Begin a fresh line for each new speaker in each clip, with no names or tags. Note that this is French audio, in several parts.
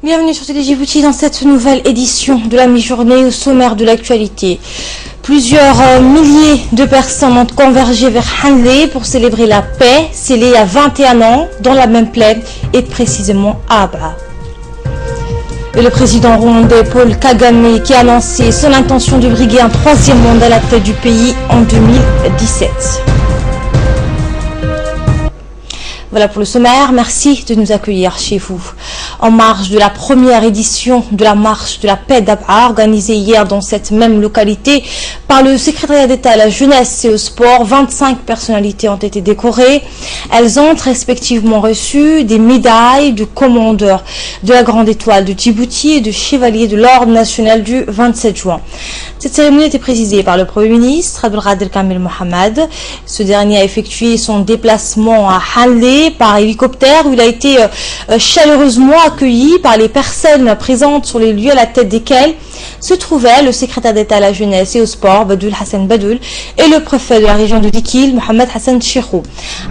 Bienvenue sur Télé Djibouti dans cette nouvelle édition de la mi-journée au sommaire de l'actualité. Plusieurs milliers de personnes ont convergé vers Hanlé pour célébrer la paix, scellée il y a 21 ans dans la même plaine et précisément à Abha. Et le président rwandais Paul Kagame qui a annoncé son intention de briguer un troisième mandat à la tête du pays en 2017. Voilà pour le sommaire, merci de nous accueillir chez vous. En marge de la première édition de la marche de la paix d'Abha, organisée hier dans cette même localité par le secrétariat d'État à la jeunesse et au sport, 25 personnalités ont été décorées. Elles ont respectivement reçu des médailles de commandeur de la Grande Étoile de Djibouti et de chevalier de l'Ordre national du 27 juin. Cette cérémonie était présidée par le Premier ministre Abdelkader Kamil Mohamed. Ce dernier a effectué son déplacement à Hanlé par hélicoptère où il a été chaleureusement accueilli par les personnes présentes sur les lieux à la tête desquels se trouvait le secrétaire d'État à la jeunesse et au sport Badoul Hassan Badoul et le préfet de la région de Dikil Mohamed Hassan Cheikhou.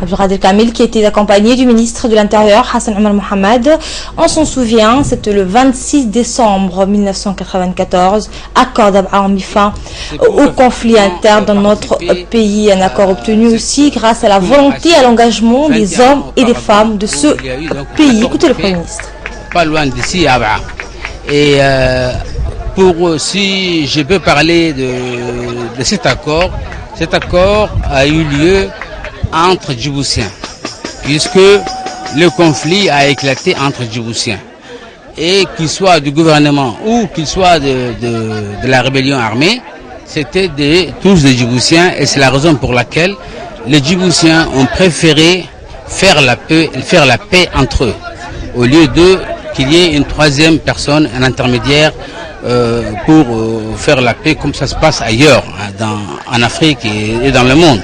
Abdelkader Kamil qui était accompagné du ministre de l'Intérieur Hassan Omar Mohamed. On s'en souvient, c'était le 26 décembre 1994, accord d'Abha a mis fin au conflit interne dans notre pays, un accord obtenu aussi grâce à la volonté et à l'engagement des hommes et des femmes de ce pays. Écoutez le Premier ministre.
Pas loin d'ici Abha. Et si je peux parler de cet accord a eu lieu entre Djiboutiens, puisque le conflit a éclaté entre Djiboutiens. Et qu'il soit du gouvernement ou qu'il soit de la rébellion armée, c'était tous des Djiboutiens et c'est la raison pour laquelle les Djiboutiens ont préféré faire la paix entre eux, au lieu qu'il y ait une troisième personne, un intermédiaire pour faire la paix comme ça se passe ailleurs, en Afrique et dans le monde.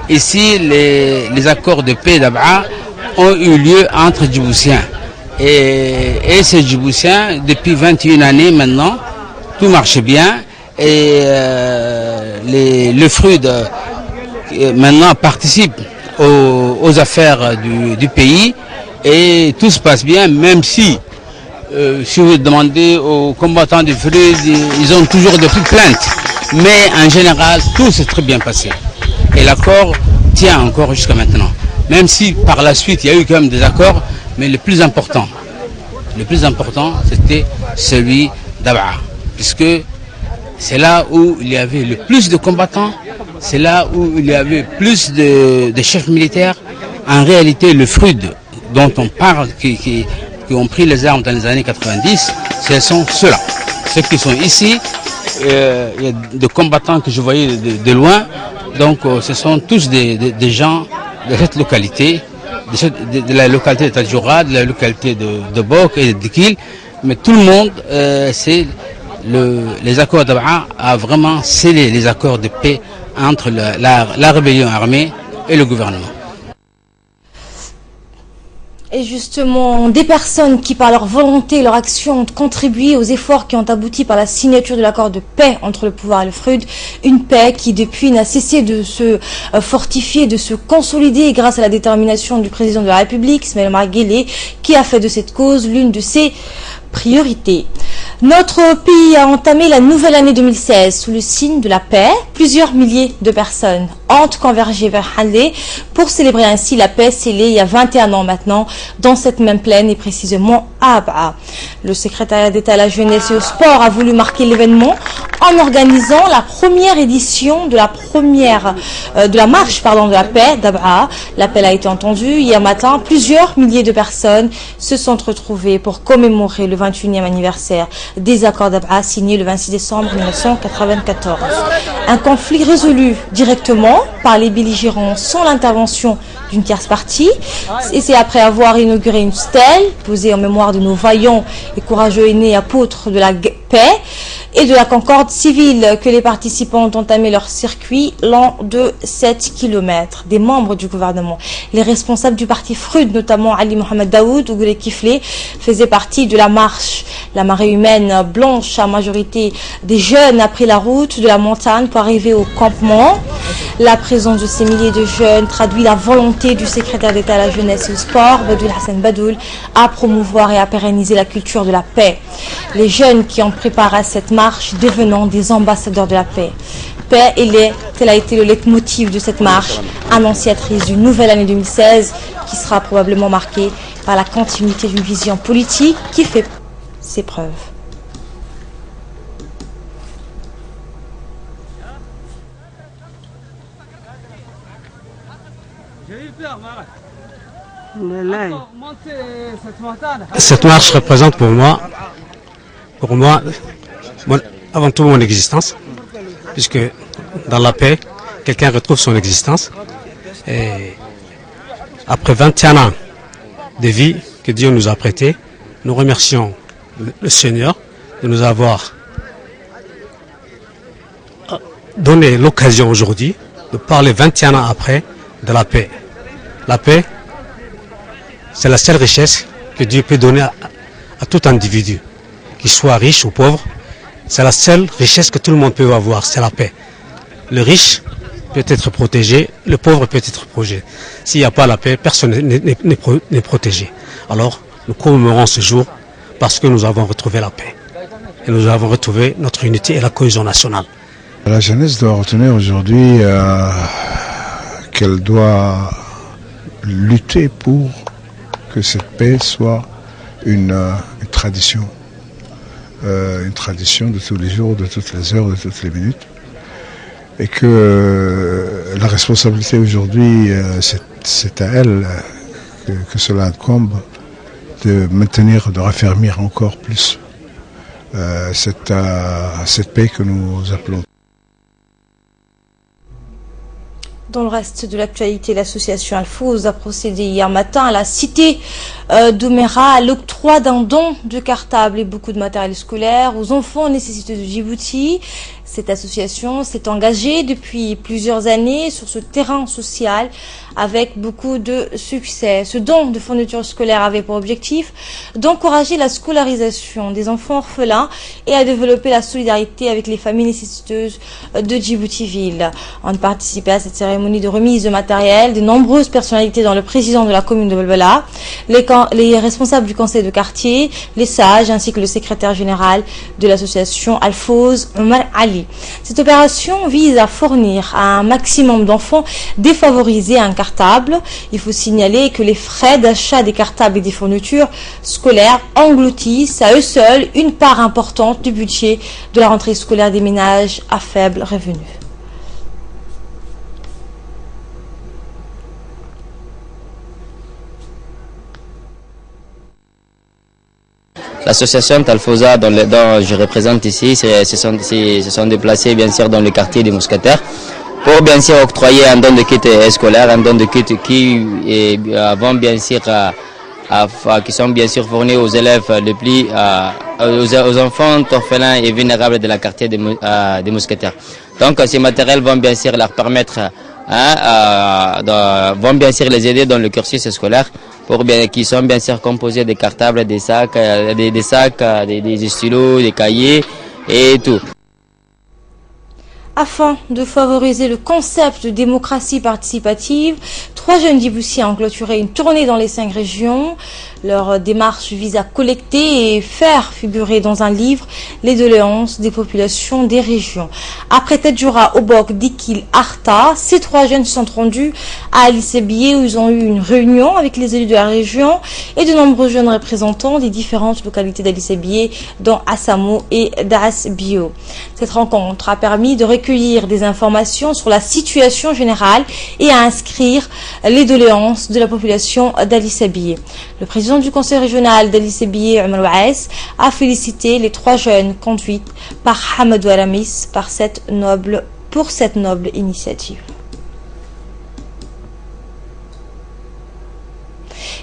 Ici, les accords de paix d'Abha ont eu lieu entre Djiboutiens. Et ces Djiboutiens, depuis 21 années maintenant, tout marche bien et le FRUD maintenant participe aux affaires du pays et tout se passe bien, même si vous demandez aux combattants du FRUD, ils ont toujours des petites plaintes. Mais en général, tout s'est très bien passé. Et l'accord tient encore jusqu'à maintenant. Même si par la suite, il y a eu quand même des accords, mais le plus important, c'était celui d'Abha. Puisque c'est là où il y avait le plus de combattants, c'est là où il y avait plus de chefs militaires. En réalité, le FRUD dont on parle, qui ont pris les armes dans les années 90, ce sont ceux-là. Ceux qui sont ici, il y a des combattants que je voyais de loin, donc ce sont tous des gens de cette localité, de la localité de Tadjoura, de la localité de Bok et de Dikil, mais tout le monde, les accords d'Abha a vraiment scellé les accords de paix entre la rébellion armée et le gouvernement.
Et justement, des personnes qui, par leur volonté et leur action, ont contribué aux efforts qui ont abouti par la signature de l'accord de paix entre le pouvoir et le FRUD, une paix qui, depuis, n'a cessé de se fortifier, de se consolider grâce à la détermination du président de la République, Ismaël Omar Guelleh, qui a fait de cette cause l'une de ses priorités. Notre pays a entamé la nouvelle année 2016 sous le signe de la paix. Plusieurs milliers de personnes ont convergé vers Hanlé pour célébrer ainsi la paix scellée il y a 21 ans maintenant dans cette même plaine et précisément à Abha. Le secrétariat d'État à la jeunesse et au sport a voulu marquer l'événement en organisant la première édition de la marche de la paix d'Abha. L'appel a été entendu hier matin. Plusieurs milliers de personnes se sont retrouvées pour commémorer le 21e anniversaire des accords d'Abha signés le 26 décembre 1994. Un conflit résolu directement par les belligérants sans l'intervention d'une tierce partie. Et c'est après avoir inauguré une stèle posée en mémoire de nos vaillants et courageux aînés apôtres de la paix et de la concorde civile que les participants ont entamé leur circuit long de 7 km. Des membres du gouvernement, les responsables du parti FRUD, notamment Ali Mohamed Daoud ou Goulé Kiflé, faisaient partie de la marche. La marée humaine blanche, à majorité des jeunes, a pris la route de la montagne pour arriver au campement. La présence de ces milliers de jeunes traduit la volonté du secrétaire d'État à la jeunesse et au sport, Badoul Hassan Badoul, à promouvoir et à pérenniser la culture de la paix. Les jeunes qui ont préparé cette marche devenant des ambassadeurs de la paix. Paix et lait, tel a été le leitmotiv de cette marche, annonciatrice d'une nouvelle année 2016 qui sera probablement marquée par la continuité d'une vision politique qui fait ses preuves.
Cette marche représente pour moi, avant tout mon existence, puisque dans la paix, quelqu'un retrouve son existence. Et après 21 ans de vie que Dieu nous a prêté, nous remercions le Seigneur de nous avoir donné l'occasion aujourd'hui de parler 21 ans après de la paix. La paix, c'est la seule richesse que Dieu peut donner à tout individu, qu'il soit riche ou pauvre. C'est la seule richesse que tout le monde peut avoir, c'est la paix. Le riche peut être protégé, le pauvre peut être protégé. S'il n'y a pas la paix, personne n'est protégé. Alors, nous commémorons ce jour parce que nous avons retrouvé la paix. Et nous avons retrouvé notre unité et la cohésion nationale.
La jeunesse doit retenir aujourd'hui qu'elle doit lutter pour que cette paix soit une tradition de tous les jours, de toutes les heures, de toutes les minutes. Et que la responsabilité aujourd'hui, c'est à elle que cela incombe de maintenir, de raffermir encore plus cette paix que nous appelons.
Dans le reste de l'actualité, l'association Al-Fouz a procédé hier matin à la cité d'Ouméra à l'octroi d'un don de cartables et beaucoup de matériel scolaire aux enfants nécessiteux de Djibouti. Cette association s'est engagée depuis plusieurs années sur ce terrain social avec beaucoup de succès. Ce don de fournitures scolaires avait pour objectif d'encourager la scolarisation des enfants orphelins et à développer la solidarité avec les familles nécessiteuses de Djibouti-Ville. On participé à cette cérémonie de remise de matériel de nombreuses personnalités dont le président de la commune de Belbela, les responsables du conseil de quartier, les sages ainsi que le secrétaire général de l'association Al-Fouz, Omar Ali. Cette opération vise à fournir à un maximum d'enfants défavorisés un cartable. Il faut signaler que les frais d'achat des cartables et des fournitures scolaires engloutissent à eux seuls une part importante du budget de la rentrée scolaire des ménages à faible revenu.
L'association Talfosa dont je représente ici se sont déplacés bien sûr dans le quartier des Mousquetaires pour bien sûr octroyer un don de kit scolaire, un don de kit qui sont bien sûr fournis aux élèves aux enfants orphelins et vulnérables de la quartier des Mousquetaires. Donc ces matériels vont bien sûr leur permettre vont bien sûr les aider dans le cursus scolaire qui sont bien sûr composés de cartables, des sacs, des stylos, des cahiers et tout.
Afin de favoriser le concept de démocratie participative, 3 jeunes Djiboutiens ont clôturé une tournée dans les 5 régions. Leur démarche vise à collecter et faire figurer dans un livre les doléances des populations des régions. Après Tadjoura, Obok, Dikil, Arta, ces 3 jeunes se sont rendus à Alicebié où ils ont eu une réunion avec les élus de la région et de nombreux jeunes représentants des différentes localités d'Alicebié, dont Assamo et Das Bio. Cette rencontre a permis de recueillir des informations sur la situation générale et à inscrire les doléances de la population d'Alicebié. Le président du conseil régional d'Alicebié, Omar Ouaes, a félicité les 3 jeunes conduites par Hamadou Aramis pour cette noble initiative.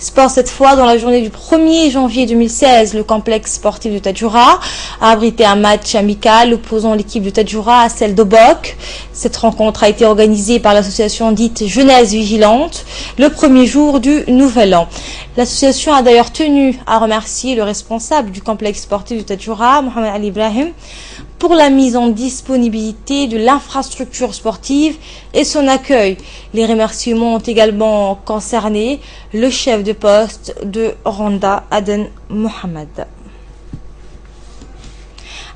Sport cette fois, dans la journée du 1er janvier 2016, le complexe sportif de Tadjoura a abrité un match amical opposant l'équipe de Tadjoura à celle d'Obok. Cette rencontre a été organisée par l'association dite Jeunesse Vigilante le premier jour du Nouvel An. L'association a d'ailleurs tenu à remercier le responsable du complexe sportif de Tadjoura, Mohamed Ali Ibrahim, pour la mise en disponibilité de l'infrastructure sportive et son accueil. Les remerciements ont également concerné le chef de poste de Randa, Aden Mohamed.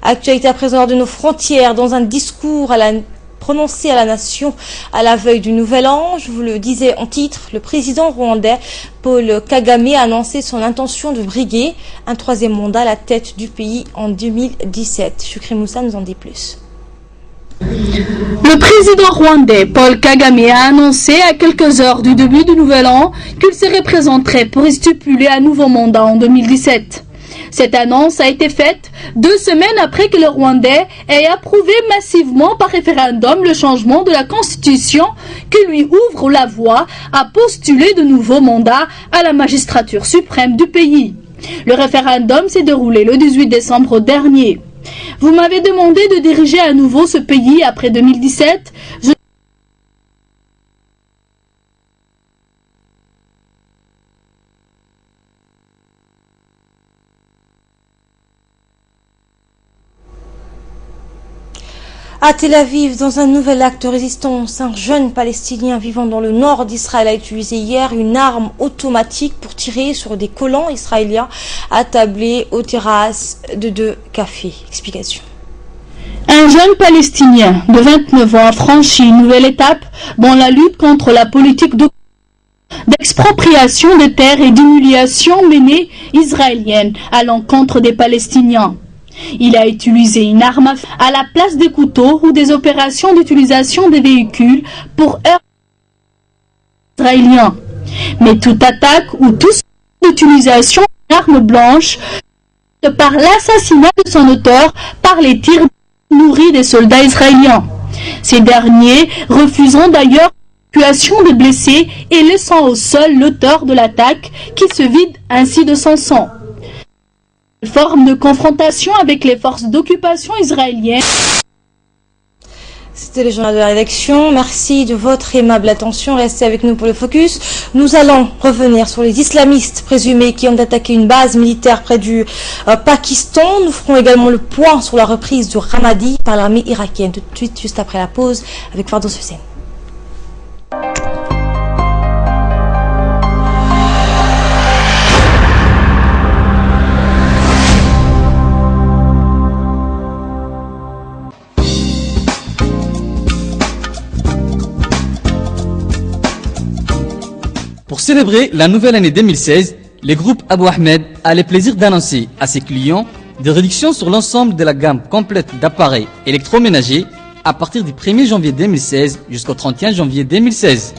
Actualité à présent de nos frontières, dans un discours prononcé à la nation à la veille du Nouvel An, je vous le disais en titre, le président rwandais Paul Kagame a annoncé son intention de briguer un 3e mandat à la tête du pays en 2017. Chukri Moussa nous en dit plus.
Le président rwandais Paul Kagame a annoncé à quelques heures du début du Nouvel An qu'il se représenterait pour stipuler un nouveau mandat en 2017. Cette annonce a été faite 2 semaines après que le Rwandais ait approuvé massivement par référendum le changement de la Constitution qui lui ouvre la voie à postuler de nouveaux mandats à la magistrature suprême du pays. Le référendum s'est déroulé le 18 décembre dernier. Vous m'avez demandé de diriger à nouveau ce pays après 2017.
À Tel Aviv, dans un nouvel acte de résistance, un jeune Palestinien vivant dans le nord d'Israël a utilisé hier une arme automatique pour tirer sur des colons israéliens attablés aux terrasses de 2 cafés. Explication.
Un jeune Palestinien de 29 ans a franchi une nouvelle étape dans la lutte contre la politique d'expropriation de terres et d'humiliation menée israélienne à l'encontre des Palestiniens. Il a utilisé une arme à la place des couteaux ou des opérations d'utilisation des véhicules pour heurter les Israéliens. Mais toute attaque ou toute utilisation d'une arme blanche par l'assassinat de son auteur par les tirs nourris des soldats israéliens. Ces derniers refusant d'ailleurs l'évacuation des blessés et laissant au sol l'auteur de l'attaque qui se vide ainsi de son sang. Forme de confrontation avec les forces d'occupation israéliennes.
C'était le journal de la rédaction. Merci de votre aimable attention. Restez avec nous pour le focus. Nous allons revenir sur les islamistes présumés qui ont attaqué une base militaire près du Pakistan. Nous ferons également le point sur la reprise du Ramadi par l'armée irakienne. Tout de suite, juste après la pause, avec Fardos Hussein.
Pour célébrer la nouvelle année 2016, le groupe Abou Ahmed a le plaisir d'annoncer à ses clients des réductions sur l'ensemble de la gamme complète d'appareils électroménagers à partir du 1er janvier 2016 jusqu'au 31 janvier 2016.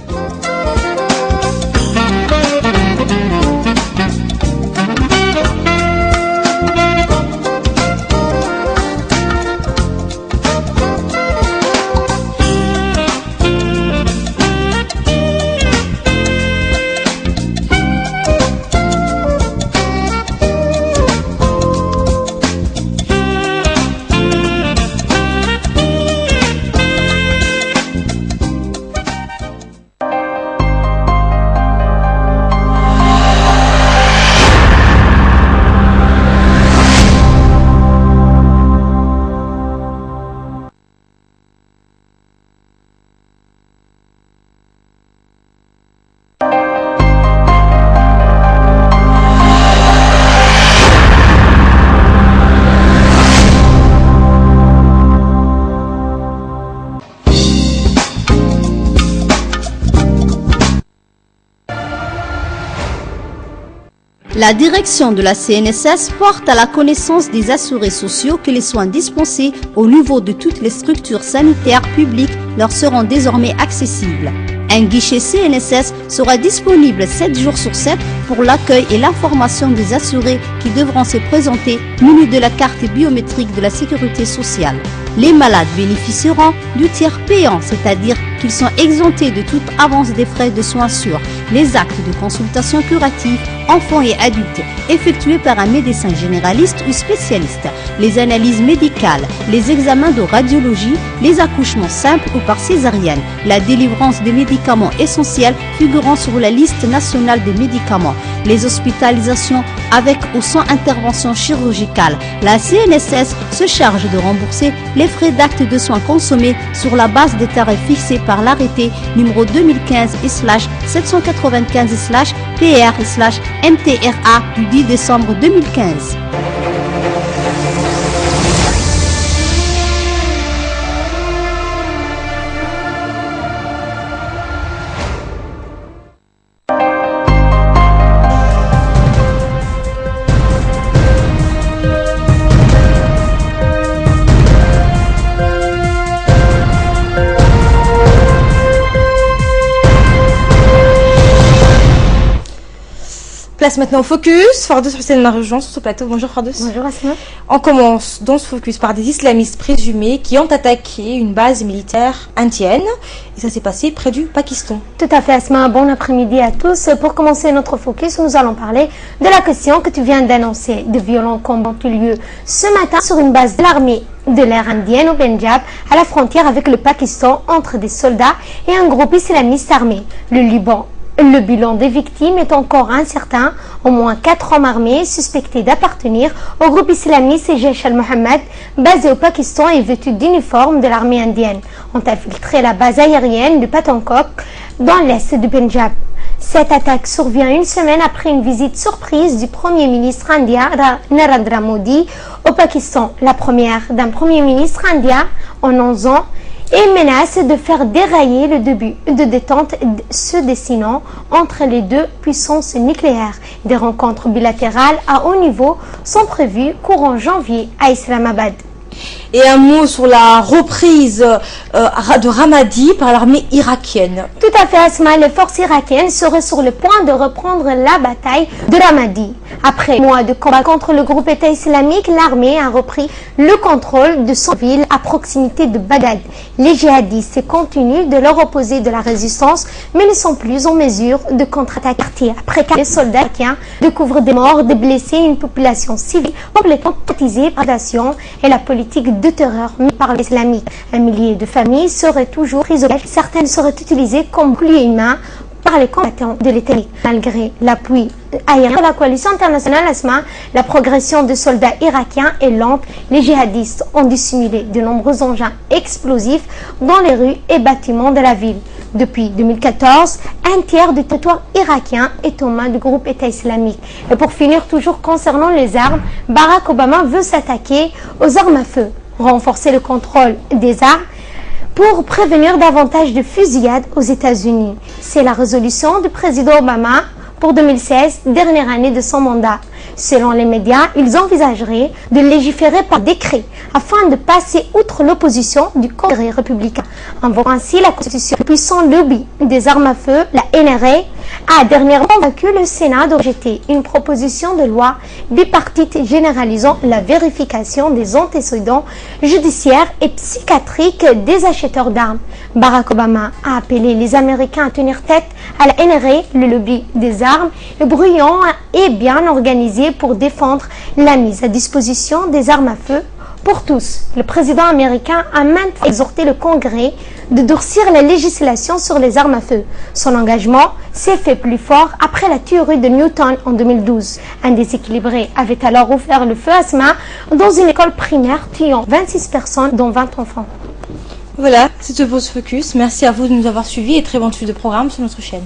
La direction de la CNSS porte à la connaissance des assurés sociaux que les soins dispensés au niveau de toutes les structures sanitaires publiques leur seront désormais accessibles. Un guichet CNSS sera disponible 7 jours sur 7 pour l'accueil et l'information des assurés qui devront se présenter munis de la carte biométrique de la sécurité sociale. Les malades bénéficieront du tiers payant, c'est-à-dire qu'ils sont exemptés de toute avance des frais de soins sur les actes de consultation curative, enfants et adultes, effectués par un médecin généraliste ou spécialiste, les analyses médicales, les examens de radiologie, les accouchements simples ou par césarienne, la délivrance de médicaments essentiels figurant sur la liste nationale des médicaments, les hospitalisations avec ou sans intervention chirurgicale. La CNSS se charge de rembourser les frais d'actes de soins consommés sur la base des tarifs fixés par l'arrêté numéro 2015/795/PR/MTRA du 10 décembre 2015.
Place maintenant au focus. Fardous Hussein m'a rejoint sur ce plateau. Bonjour Fardous.
Bonjour Asma.
On commence dans ce focus par des islamistes présumés qui ont attaqué une base militaire indienne. Et ça s'est passé près du Pakistan.
Tout à fait Asma. Bon après-midi à tous. Pour commencer notre focus, nous allons parler de la question que tu viens d'annoncer. De violents combats ont eu lieu ce matin sur une base de l'armée de l'air indienne au Pendjab, à la frontière avec le Pakistan, entre des soldats et un groupe islamiste armé. Le bilan des victimes est encore incertain. Au moins 4 hommes armés suspectés d'appartenir au groupe islamiste et Jaish al-Mohammed, basé au Pakistan et vêtus d'uniforme de l'armée indienne, ont infiltré la base aérienne de Pathankot dans l'est du Pendjab. Cette attaque survient une semaine après une visite surprise du Premier ministre indien Narendra Modi au Pakistan, la première d'un Premier ministre indien en 11 ans, et menace de faire dérailler le début de détente se dessinant entre les deux puissances nucléaires. Des rencontres bilatérales à haut niveau sont prévues courant janvier à Islamabad.
Et un mot sur la reprise de Ramadi par l'armée irakienne.
Tout à fait Asma, les forces irakiennes seraient sur le point de reprendre la bataille de Ramadi. Après mois de combat contre le groupe État islamique, l'armée a repris le contrôle de son ville à proximité de Bagdad. Les djihadistes continuent de leur opposer de la résistance, mais ne sont plus en mesure de contre-attaquer. Après que les soldats irakiens découvrent des morts, des blessés, une population civile complètement traumatisée par la nation et la politique de terreur mis par l'islamique. Un millier de familles seraient toujours prises au piège. Certaines seraient utilisées comme boucliers humains par les combattants de l'État. Malgré l'appui aérien de la coalition internationale ASMA, la progression de soldats irakiens est lente. Les djihadistes ont dissimulé de nombreux engins explosifs dans les rues et bâtiments de la ville. Depuis 2014, un tiers du territoire irakien est aux mains du groupe État islamique. Et pour finir, toujours concernant les armes, Barack Obama veut s'attaquer aux armes à feu, renforcer le contrôle des armes pour prévenir davantage de fusillades aux États-Unis. C'est la résolution du président Obama pour 2016, dernière année de son mandat. Selon les médias, ils envisageraient de légiférer par décret afin de passer outre l'opposition du Congrès républicain. Invoquant ainsi la Constitution, le puissant lobby des armes à feu, la NRA, a dernièrement convaincu le Sénat de rejeter une proposition de loi bipartite généralisant la vérification des antécédents judiciaires et psychiatriques des acheteurs d'armes. Barack Obama a appelé les Américains à tenir tête à la NRA, le lobby des armes, bruyant et bien organisé pour défendre la mise à disposition des armes à feu pour tous. Le président américain a maintes fois exhorté le Congrès de durcir la législation sur les armes à feu. Son engagement s'est fait plus fort après la tuerie de Newtown en 2012. Un déséquilibré avait alors ouvert le feu Asma dans une école primaire, tuant 26 personnes, dont 20 enfants.
Voilà, c'est tout pour ce focus. Merci à vous de nous avoir suivis et très bonne suite de programme sur notre chaîne.